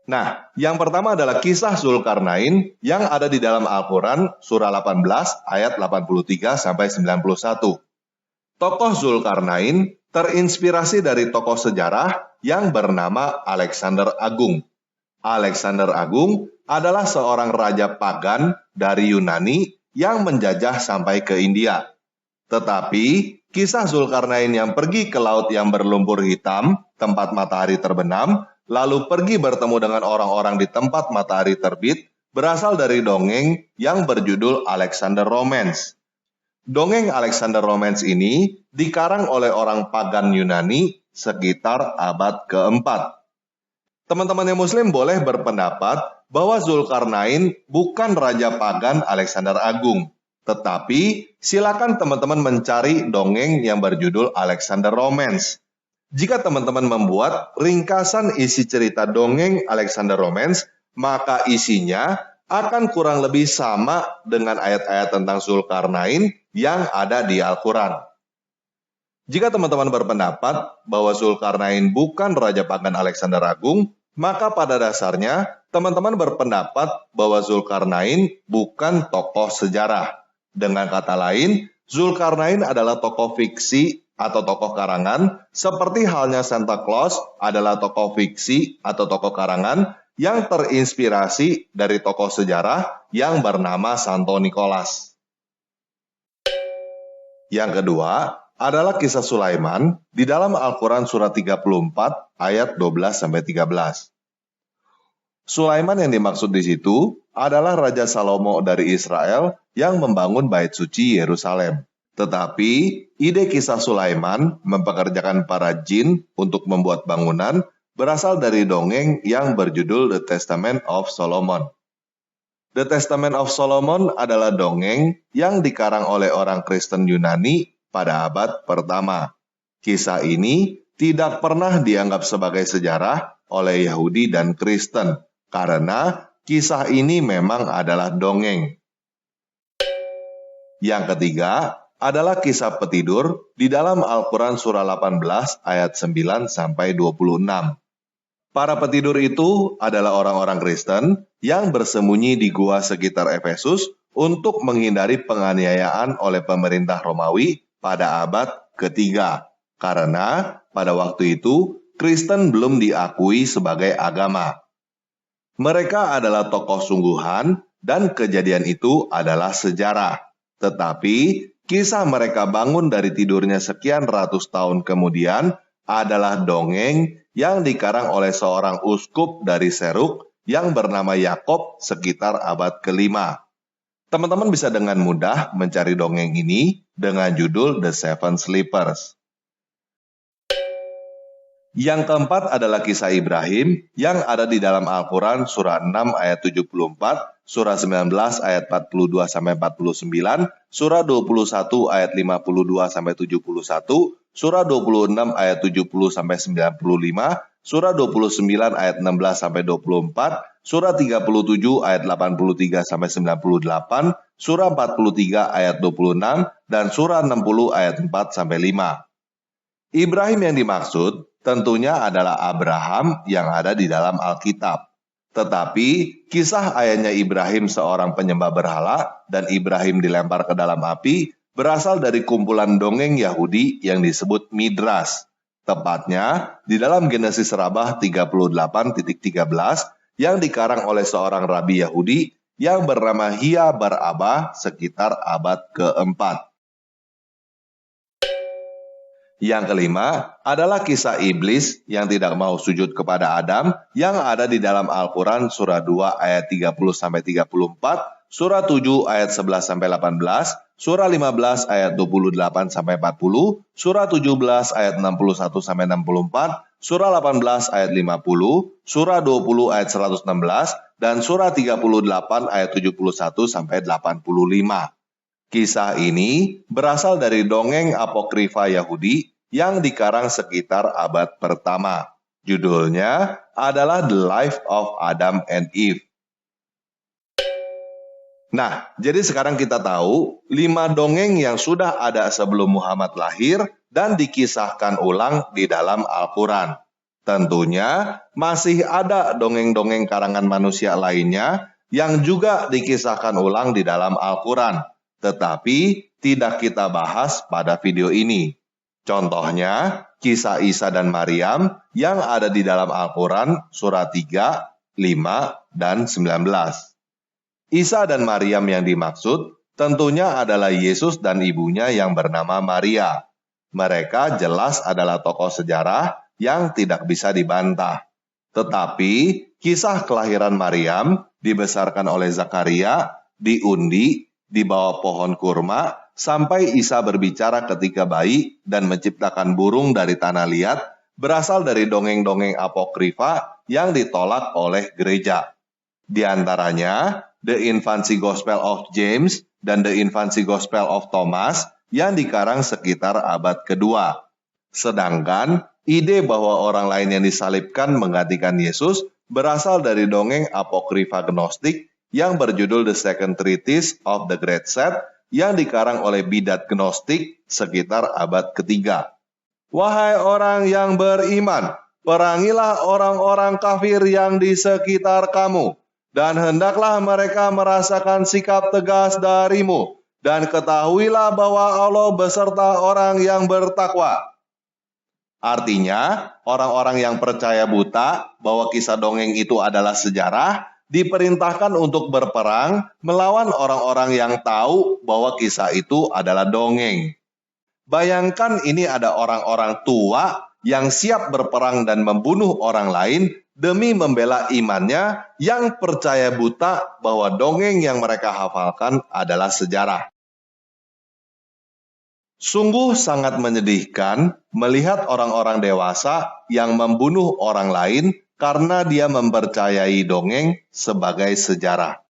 Nah, yang pertama adalah kisah Zulkarnain yang ada di dalam Al-Quran surah 18 ayat 83 sampai 91. Tokoh Zulkarnain terinspirasi dari tokoh sejarah yang bernama Alexander Agung. Alexander Agung adalah seorang raja pagan dari Yunani yang menjajah sampai ke India. Tetapi, kisah Zulkarnain yang pergi ke laut yang berlumpur hitam, tempat matahari terbenam, lalu pergi bertemu dengan orang-orang di tempat matahari terbit, berasal dari dongeng yang berjudul Alexander Romance. Dongeng Alexander Romance ini dikarang oleh orang pagan Yunani sekitar abad keempat. Teman-teman yang Muslim boleh berpendapat bahwa Zulkarnain bukan raja pagan Alexander Agung. Tetapi silakan teman-teman mencari dongeng yang berjudul Alexander Romance. Jika teman-teman membuat ringkasan isi cerita dongeng Alexander Romance, maka isinya akan kurang lebih sama dengan ayat-ayat tentang Zulkarnain yang ada di Al-Quran. Jika teman-teman berpendapat bahwa Zulkarnain bukan raja pagan Alexander Agung, maka pada dasarnya teman-teman berpendapat bahwa Zulkarnain bukan tokoh sejarah. Dengan kata lain, Zulkarnain adalah tokoh fiksi atau tokoh karangan, seperti halnya Santa Claus adalah tokoh fiksi atau tokoh karangan yang terinspirasi dari tokoh sejarah yang bernama Santo Nicholas. Yang kedua adalah kisah Sulaiman di dalam Al-Quran surah 34 ayat 12-13. Sulaiman yang dimaksud di situ adalah Raja Salomo dari Israel yang membangun bait suci Yerusalem. Tetapi ide kisah Sulaiman mempekerjakan para jin untuk membuat bangunan berasal dari dongeng yang berjudul The Testament of Solomon. The Testament of Solomon adalah dongeng yang dikarang oleh orang Kristen Yunani pada abad pertama. Kisah ini tidak pernah dianggap sebagai sejarah oleh Yahudi dan Kristen, karena kisah ini memang adalah dongeng. Yang ketiga adalah kisah petidur di dalam Al-Quran surah 18 ayat 9-26. Para petidur itu adalah orang-orang Kristen yang bersembunyi di gua sekitar Efesus untuk menghindari penganiayaan oleh pemerintah Romawi pada abad ketiga. Karena pada waktu itu Kristen belum diakui sebagai agama. Mereka adalah tokoh sungguhan dan kejadian itu adalah sejarah. Tetapi kisah mereka bangun dari tidurnya sekian ratus tahun kemudian adalah dongeng yang dikarang oleh seorang uskup dari Seruk yang bernama Yakob sekitar abad kelima. Teman-teman bisa dengan mudah mencari dongeng ini dengan judul The Seven Sleepers. Yang keempat adalah kisah Ibrahim yang ada di dalam Al-Quran surah 6 ayat 74, surah 19 ayat 42-49, surah 21 ayat 52-71, surah 26 ayat 70-95, surah 29 ayat 16-24, surah 37 ayat 83-98, surah 43 ayat 26, dan surah 60 ayat 4-5. Ibrahim yang dimaksud tentunya adalah Abraham yang ada di dalam Alkitab. Tetapi kisah ayahnya Ibrahim seorang penyembah berhala dan Ibrahim dilempar ke dalam api berasal dari kumpulan dongeng Yahudi yang disebut Midras. Tepatnya di dalam Genesis Rabah 38:13 yang dikarang oleh seorang rabi Yahudi yang bernama Hia bar Abba sekitar abad keempat. Yang kelima adalah kisah iblis yang tidak mau sujud kepada Adam yang ada di dalam Al-Quran surah 2 ayat 30-34, surah 7 ayat 11-18, surah 15 ayat 28-40, surah 17 ayat 61-64, surah 18 ayat 50, surah 20 ayat 116, dan surah 38 ayat 71-85. Kisah ini berasal dari dongeng apokrifa Yahudi yang dikarang sekitar abad pertama. Judulnya adalah The Life of Adam and Eve. Nah, jadi sekarang kita tahu 5 dongeng yang sudah ada sebelum Muhammad lahir dan dikisahkan ulang di dalam Al-Quran. Tentunya masih ada dongeng-dongeng karangan manusia lainnya yang juga dikisahkan ulang di dalam Al-Quran, tetapi tidak kita bahas pada video ini. Contohnya, kisah Isa dan Maryam yang ada di dalam Al-Quran surat 3, 5, dan 19. Isa dan Maryam yang dimaksud tentunya adalah Yesus dan ibunya yang bernama Maria. Mereka jelas adalah tokoh sejarah yang tidak bisa dibantah. Tetapi kisah kelahiran Maryam dibesarkan oleh Zakaria, diundi, di bawah pohon kurma, sampai Isa berbicara ketika bayi dan menciptakan burung dari tanah liat, berasal dari dongeng-dongeng apokrifa yang ditolak oleh gereja. Di antaranya, The Infancy Gospel of James dan The Infancy Gospel of Thomas yang dikarang sekitar abad kedua. Sedangkan, ide bahwa orang lain yang disalibkan menggantikan Yesus berasal dari dongeng apokrifa Gnostik yang berjudul The Second Treatise of the Great Set yang dikarang oleh bidat Gnostik sekitar abad ketiga. Wahai orang yang beriman, perangilah orang-orang kafir yang di sekitar kamu, dan hendaklah mereka merasakan sikap tegas darimu, dan ketahuilah bahwa Allah beserta orang yang bertakwa. Artinya, orang-orang yang percaya buta bahwa kisah dongeng itu adalah sejarah, diperintahkan untuk berperang melawan orang-orang yang tahu bahwa kisah itu adalah dongeng. Bayangkan ini ada orang-orang tua yang siap berperang dan membunuh orang lain demi membela imannya yang percaya buta bahwa dongeng yang mereka hafalkan adalah sejarah. Sungguh sangat menyedihkan melihat orang-orang dewasa yang membunuh orang lain karena dia mempercayai dongeng sebagai sejarah.